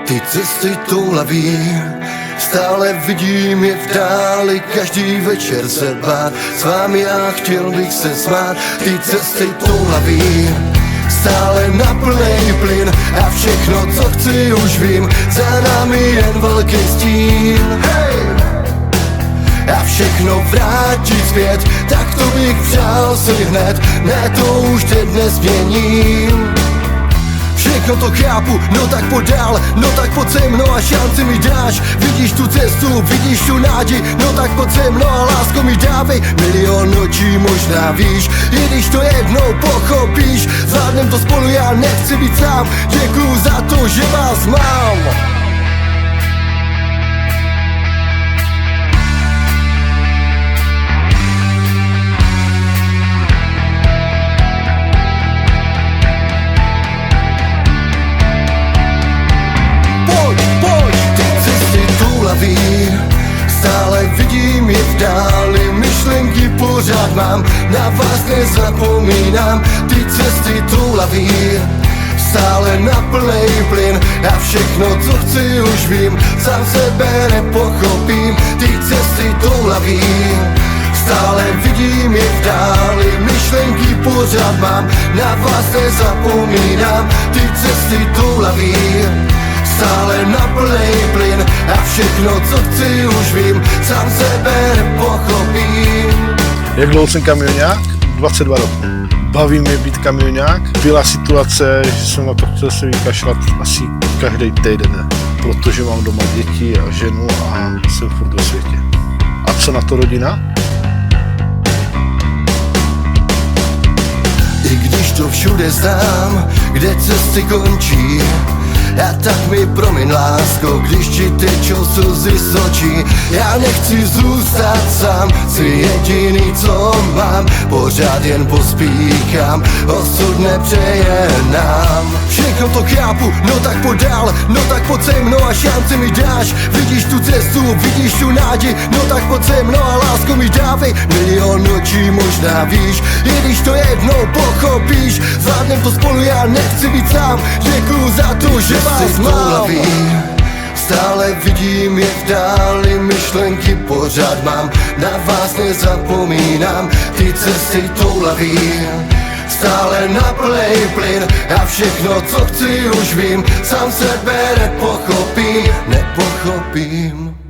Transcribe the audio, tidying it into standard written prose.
Ty cesty toulaví, stále vidím je v dáli, každý večer se bát. S vámi já chtěl bych se smát. Ty cesty toulaví, stále na plnej plyn a všechno, co chci, už vím. Za námi jen velký stín, hej! A všechno vrátit zpět, tak to bych přál si hned. Ne, to už teď nezměním. Všechno to chápu, no tak pojď dál, no tak pojď se mnou a šanci mi dáš. Vidíš tu cestu, vidíš tu nádi, no tak pojď se mnou a lásko mi dávej. Milion nočí možná víš, i když to jednou pochopíš. Zvládnem to spolu, já nechci být sám, děkuju za to, že vás mám. Stále vidím je v dáli, myšlenky pořád mám, na vás nezapomínám. Ty cesty toulaví, stále na plnej plyn a všechno, co chci, už vím. Sám sebe nepochopím. Ty cesty toulaví, stále vidím je v dáli, myšlenky pořád mám, na vás nezapomínám. Ty cesty toulaví, stále na plnej plyn a všechno, co chci, už vím. Sám sebe nepochopím. Jak dlouho jsem kamionák? 22 roků. Baví mě být kamionák. Byla situace, že jsem na to chtěl se vykašlat asi každý týden, protože mám doma děti a ženu a jsem furt ve světě. A co na to rodina? I když to všude znám, kde cesty končí, a tak mi promiň, lásko, když ti tečou slzy z očí. Já nechci zůstat sám, jsi jediný, co mám. Pořád jen pospíchám, osud nepřeje nám. Všechno to chápu, no tak pojď dál, no tak pojď se mnou a šanci mi dáš. Vidíš tu cestu, vidíš tu nádi, no tak pojď se mnou a lásko mi dávej. Milion nočí možná víš, i když to jednou pochopíš. Zvládnem to spolu, já nechci být sám, děkuju za to, že vás mám. Stále vidím je v dáli, myšlenky pořád mám, na vás nezapomínám. Ty cesty toulaví, stále na plnej plyn a všechno, co chci, už vím. Sám sebe nepochopím.